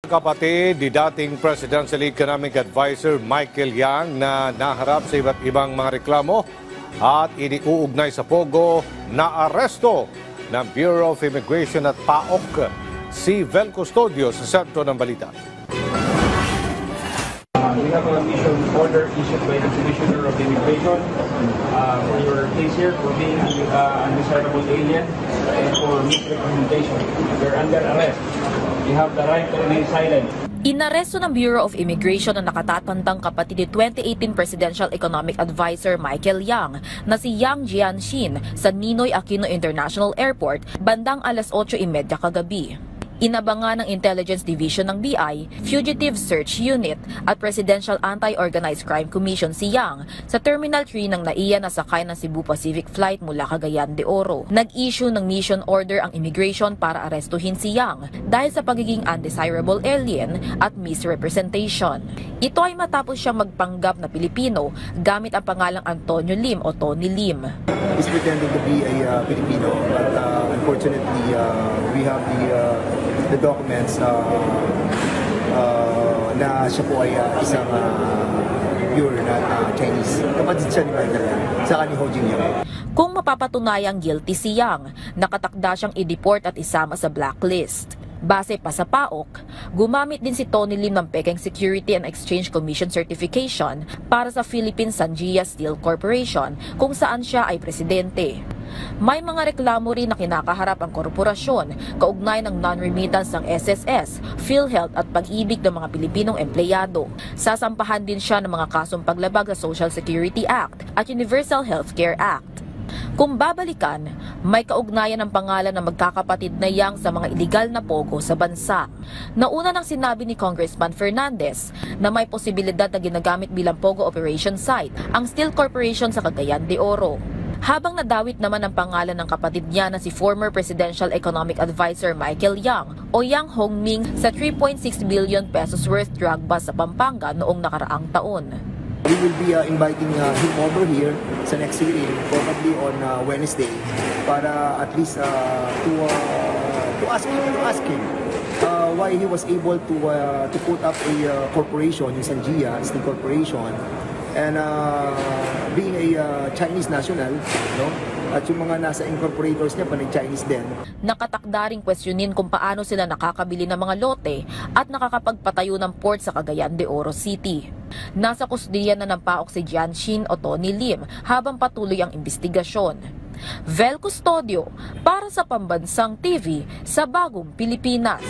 Kapatid ni dating Presidential Economic Advisor Michael Yang na naharap sa iba't ibang mga reklamo at iniuugnay sa Pogo na aresto ng Bureau of Immigration at PAOK si Vel Custodio sa sentro ng balita. We have a mission order issued by the Commissioner of Immigration for your case here for being undesirable alien and for misrepresentation. You're under arrest. You have the right to remain silent. Inaresto ng Bureau of Immigration ang nakatatandang kapatid ni 2018 Presidential Economic Advisor Michael Yang na si Yang Jianxin sa Ninoy Aquino International Airport bandang alas 8:30 kagabi. Inabangan ng Intelligence Division ng BI, Fugitive Search Unit at Presidential Anti-Organized Crime Commission si Yang sa Terminal 3 ng NAIA na sakay ng Cebu Pacific Flight mula Cagayan de Oro. Nag-issue ng mission order ang immigration para arestuhin si Yang dahil sa pagiging undesirable alien at misrepresentation. Ito ay matapos siyang magpanggap na Pilipino gamit ang pangalang Antonio Lim o Tony Lim. He's pretending to be a Filipino, but unfortunately we have the documents na siya po ay isang pure na Chinese. Kapatid siya ni Michael Yang, saka ni Ho Jingyang. Kung mapapatunayang guilty si Yang, nakatakda siyang i-deport at isama sa blacklist. Base pa sa PAOK, gumamit din si Tony Lim ng Peking Security and Exchange Commission Certification para sa Philippine Sanjia Steel Corporation kung saan siya ay presidente. May mga reklamo rin na kinakaharap ang korporasyon kaugnay ng non-remittance ng SSS, PhilHealth at pag-ibig ng mga Pilipinong empleyado. Sasampahan din siya ng mga kasong paglabag sa Social Security Act at Universal Healthcare Act. Kung babalikan, may kaugnayan ng pangalan ng magkakapatid na Yang sa mga iligal na pogo sa bansa. Nauna nang sinabi ni Congressman Fernandez na may posibilidad na ginagamit bilang pogo operation site ang Steel Corporation sa Cagayan de Oro. Habang nadawit naman ang pangalan ng kapatid niya na si former Presidential Economic Advisor Michael Yang o Yang Hongming sa 3.6 billion pesos worth drug bust sa Pampanga noong nakaraang taon. We will be inviting him over here sa next hearing, probably on Wednesday, para at least to ask him why he was able to put up a corporation, yung Sanjia Steel Corporation, and being a Chinese national, no? At yung mga nasa incorporators niya pa Chinese din. Nakatakda ring questionin kung paano sila nakakabili ng mga lote at nakakapagpatayo ng port sa Cagayan de Oro City. Nasa kusdiya na ng PAOK si Jianxin o Tony Lim habang patuloy ang investigasyon. Vel Custodio para sa Pambansang TV sa Bagong Pilipinas.